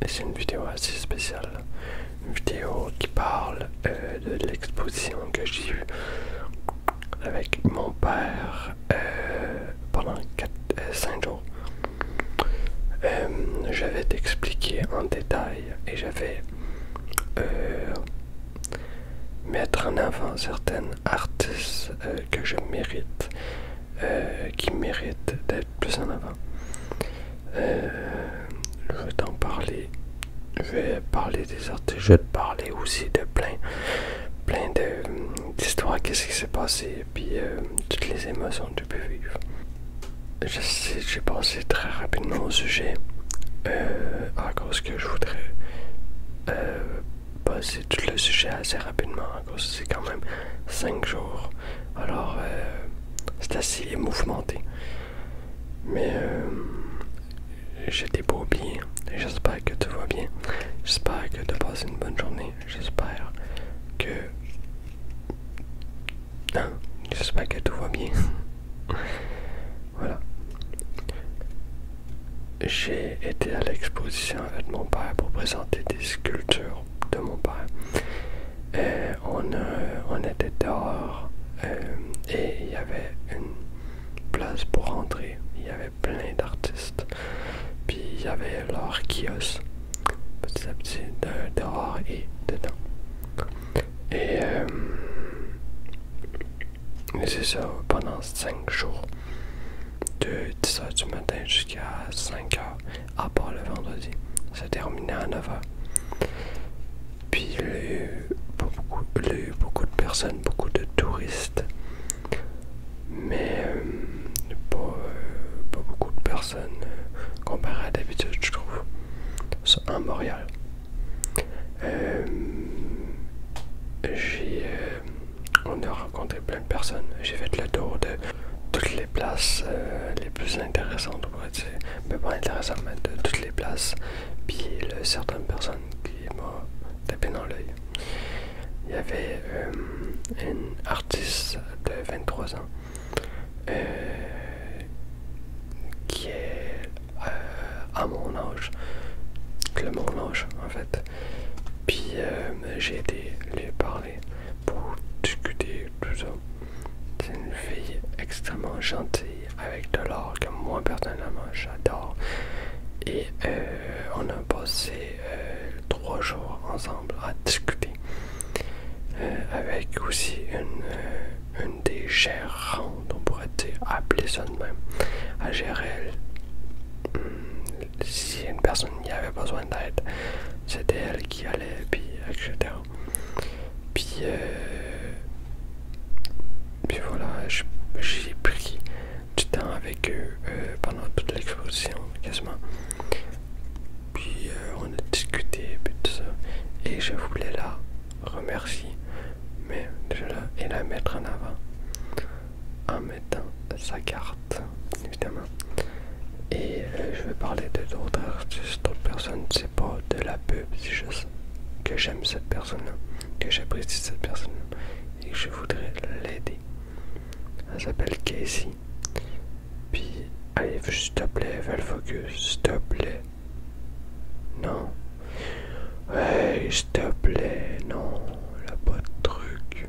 et c'est une vidéo assez spéciale. Une vidéo qui parle de l'exposition que j'ai eue avec mon père pendant 5 jours. Je vais t'expliquer en détail et je vais mettre en avant certaines artistes que je mérite, qui méritent d'être plus en avant. Je vais t'en parler. Je vais parler des artistes. Je vais te parler aussi de plein d'histoires, qu'est-ce qui s'est passé, puis toutes les émotions que tu peux vivre. Je sais, j'ai passé très rapidement au sujet, à cause que je voudrais passer tout le sujet assez rapidement, à cause que c'est quand même 5 jours. Alors, c'est assez mouvementé. Mais j'étais pas oublié. J'espère que tout va bien. J'espère que tu as passé une bonne journée. J'espère que... Non, j'espère que tout va bien. Voilà. J'ai été à l'exposition de mon père pour présenter des sculptures de mon père. On était dehors et il y avait une place pour rentrer. Il y avait plein d'artistes. Puis il y avait leur kiosque, petit à petit, dehors et dedans. Et c'est ça, pendant 5 jours, de 10h du matin jusqu'à 5h, à part le vendredi. Ça terminait à 9h. Puis il y a eu beaucoup de personnes, beaucoup de touristes, mais pas beaucoup de personnes comparé à d'habitude, je trouve, à Montréal. On a rencontré plein de personnes. J'ai fait le tour de toutes les places les plus intéressantes, on pourrait dire. Mais pas intéressantes, mais de toutes les places. Puis certaines personnes qui m'ont tapé dans l'œil. Il y avait une artiste de 23 ans qui est à mon âge, mon âge en fait. Puis j'ai été lui parler pour discuter tout ça. C'est une fille extrêmement gentille avec de l'art que moi personnellement j'adore. Et on a passé 3 jours ensemble à discuter avec aussi une des gérantes, on pourrait dire, appeler ça de même, à gérer si une personne y avait besoin d'aide, c'était elle qui allait, puis etc. Puis voilà, j'ai pris du temps avec eux pendant toute l'exposition, quasiment. Puis on a discuté, puis tout ça. Et je voulais la remercier, mais déjà là, et la mettre en avant en mettant sa carte, évidemment. Et je vais parler de d'autres artistes, d'autres personnes. C'est pas de la pub, c'est juste que j'aime cette personne-là, que j'apprécie cette personne-là et que je voudrais l'aider. Elle s'appelle Casey. Puis, allez, s'il te plaît, fais le focus, s'il te plaît. Non. Hey, s'il te plaît, non, là pas de truc.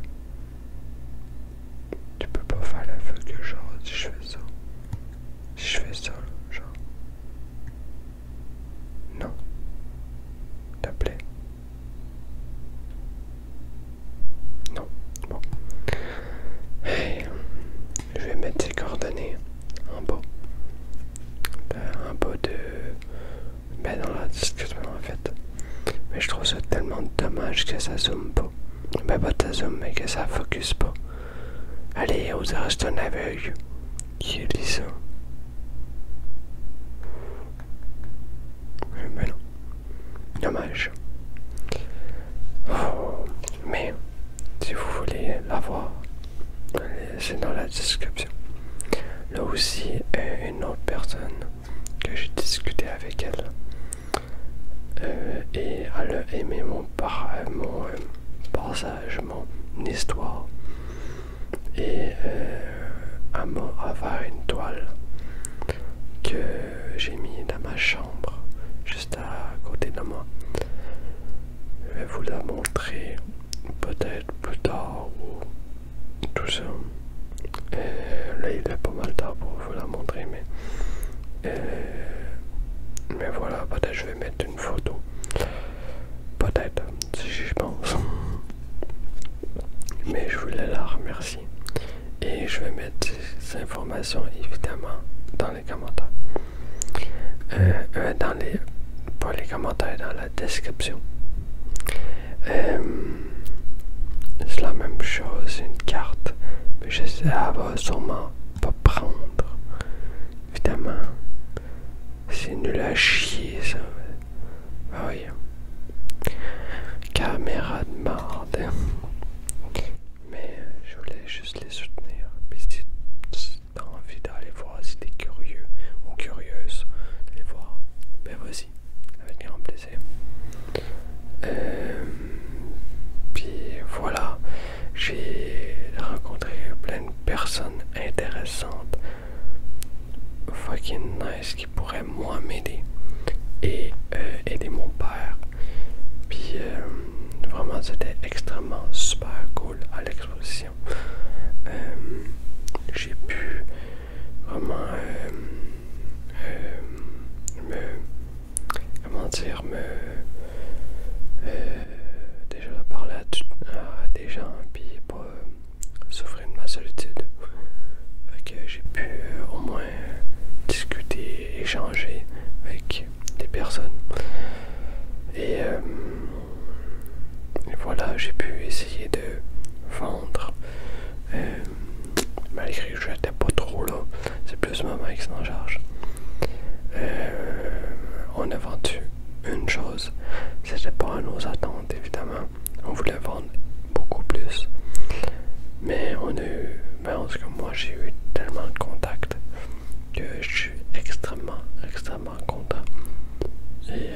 Tu peux pas faire le focus, genre, si je fais ça. Si je fais ça, genre. Non. S'il te plaît. Non. Bon. Hey, je vais mettre tes coordonnées en bas. En bas de... Ben dans la description en fait. Mais je trouve ça tellement dommage que ça zoome pas. Ben pas de zoom, mais que ça focus pas. Allez, on dirait que c'est un aveugle qui lit ça. Ben non. Dommage. Oh, mais si vous voulez la voir, c'est dans la description. Là aussi, une autre personne que j'ai discuté avec elle. Et elle a aimé mon passage, mon histoire. Et elle m'a offert une toile que j'ai mis dans ma chambre, juste à côté côté de moi. Je vais vous la montrer peut-être plus tard ou tout ça. Là il est pas mal tard pour vous la montrer, mais voilà, peut-être je vais mettre une photo. Peut-être, si j'y pense. Mais je voulais la remercier. Et je vais mettre ces informations évidemment dans les commentaires. Pas les commentaires, dans la description. C'est la même chose, une carte. Mais je sais, elle va sûrement pas prendre. Évidemment. C'est nul à chier, ça. Ah oui. Caméra de marde. Mais je voulais juste les soutenir. Puis si t'as envie d'aller voir, si t'es curieux ou curieuse d'aller voir, ben vas-y, avec grand plaisir. Puis voilà, j'ai rencontré plein de personnes intéressantes, fucking nice, qui pourraient moi m'aider et aider mon père. Puis vraiment c'était extrêmement super cool à l'exposition. J'ai pu vraiment déjà parler à des gens puis pas souffrir de ma solitude. Fait que j'ai pu au moins discuter, échanger avec des personnes. Et voilà, j'ai pu essayer de vendre. Malgré que je n'étais pas trop là, c'est plus maman qui s'en charge. On a vendu une chose, c'était pas à nos attentes évidemment. On voulait vendre beaucoup plus. Mais on a eu, en tout cas moi j'ai eu tellement de contacts que je suis extrêmement content. Et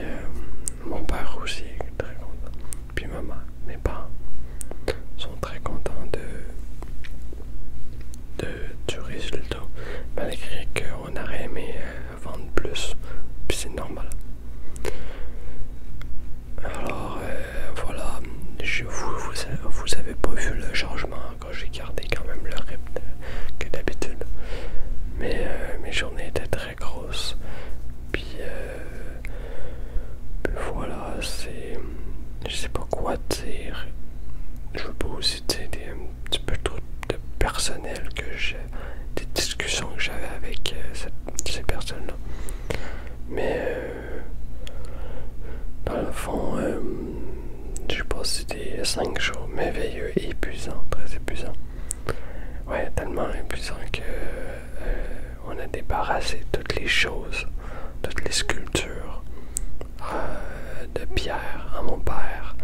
mon père aussi est très content. Puis maman, mes parents sont très contents du résultat. Malgré qu'on aurait aimé vendre plus. Puis c'est normal. Alors voilà, vous avez pas vu le changement quand j'ai gardé quand même le rythme que d'habitude. Mais mes journées étaient très grosses. Puis voilà, je sais pas quoi dire. Je veux pas aussi dire un petit peu trop de personnel que j'ai, des discussions que j'avais avec ces personnes-là. Mais dans le fond, j'ai passé des 5 jours merveilleux et épuisants, très épuisants. Ouais, tellement épuisants que on a débarrassé toutes les choses, toutes les sculptures de pierre à mon père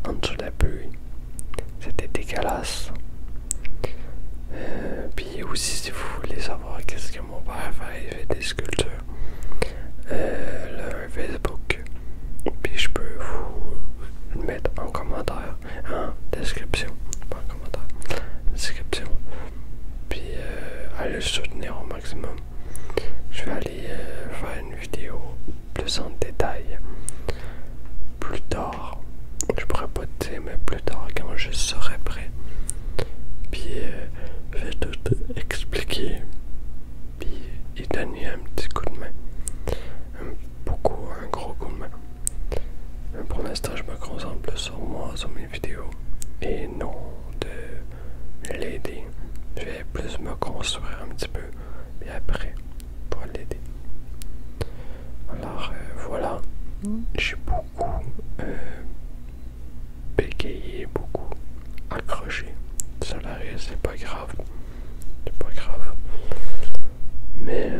en dessous de la bulle. C'était dégueulasse. Puis aussi, si vous voulez savoir qu'est-ce que mon père fait, il fait des sculptures. Un Facebook. Puis je peux vous le mettre en commentaire, en description. Pas en commentaire, description. Puis allez le soutenir au maximum. Je vais aller faire une vidéo plus en détail plus tard. Je pourrais pas te dire, mais plus tard quand je serai prêt. Puis je vais tout expliquer. Puis y donner un petit coup de main. Un gros coup de main. Mais pour l'instant, je me concentre plus sur moi, sur mes vidéos. Et non de l'aider. Je vais plus me construire un petit peu. Et après, pour l'aider. Alors voilà. J'ai beaucoup bégayé, beaucoup accroché. Ça l'arrive, c'est pas grave. C'est pas grave. Mais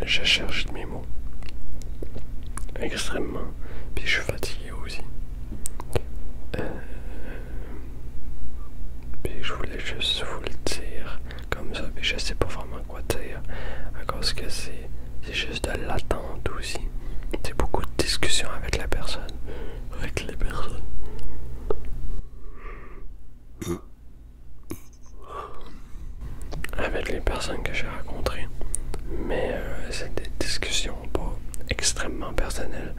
je cherche mes mots. Extrêmement. Puis je suis fatigué aussi. Puis je voulais juste vous le dire comme ça. Puis je sais pas vraiment quoi dire. À cause que c'est juste de l'attente aussi. C'est beaucoup de discussions avec la personne. Avec les personnes. Avec les personnes que j'ai rencontrées. Mais c'est des discussions pas extrêmement personnelles.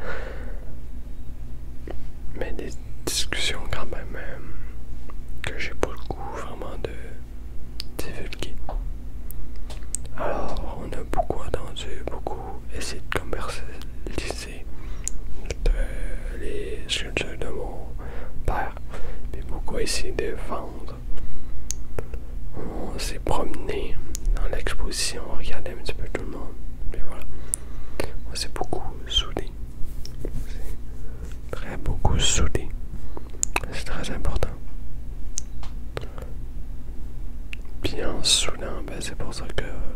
pourquoi essayer de vendre. On s'est promené dans l'exposition, on regardait un petit peu tout le monde. Et voilà. On s'est beaucoup soudé. Très beaucoup soudé. C'est très important. Puis en soudant, ben c'est pour ça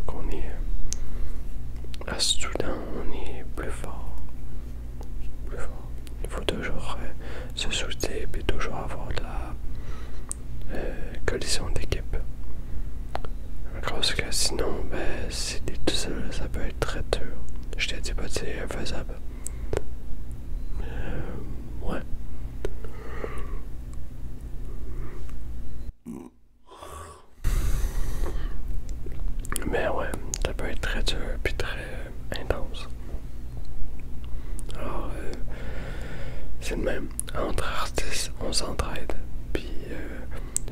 qu'on est à Soudan, on est plus fort. Plus fort. Il faut toujours se souder et toujours avoir de la collision d'équipe. Parce que sinon, ben, si t'es tout seul, ça peut être très dur. Je te dis pas que c'est faisable. Ouais. Mais ouais, ça peut être très dur puis très intense. Alors, c'est le même. Entre artistes, on s'entraide. Puis,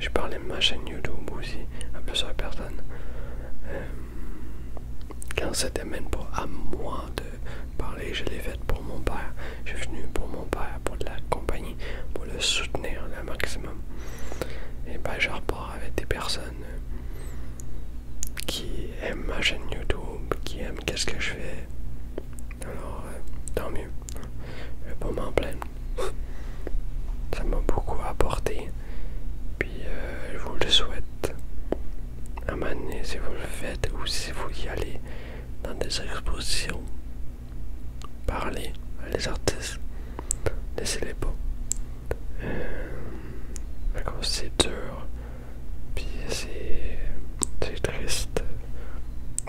j'ai parlé de ma chaîne YouTube aussi à plusieurs personnes. Quand ça ne mène pas à moi de parler, je l'ai fait pour mon père. Je suis venu pour mon père, pour l'accompagner, pour le soutenir le maximum. Et ben, je repars avec des personnes qui aiment ma chaîne YouTube, qui aiment qu'est-ce que je fais. Alors, tant mieux. Je vais pas m'en plaindre. Ça m'a beaucoup apporté. Puis, je vous le souhaite. À un moment donné, si vous le faites ou si vous y allez dans des expositions, parlez à les artistes. Laissez-les pas. C'est dur. Puis c'est triste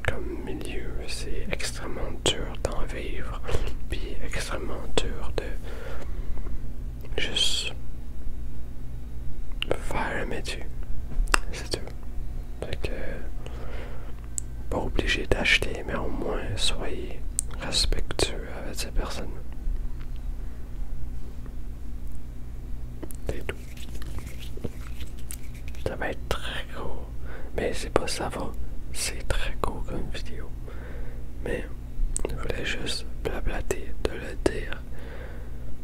comme milieu. C'est extrêmement dur d'en vivre. Puis extrêmement dur de juste faire un métier. C'est dur. Fait que pas obligé d'acheter, mais au moins soyez respectueux avec ces personnes. C'est tout. Ça va être très gros. Mais c'est pas ça va. C'est très gros comme vidéo. Mais je voulais juste blablater, de le dire.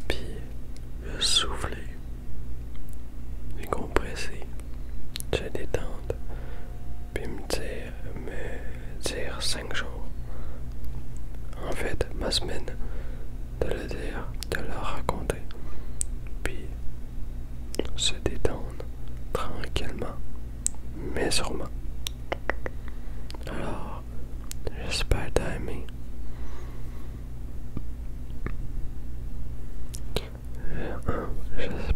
Puis le souffler. Décompresser. Se détendre. Puis me dire 5 jours. En fait, ma semaine. De le dire, de le raconter. Puis se détendre tranquillement, mais sûrement. Alors, j'espère t'as aimé. J'espère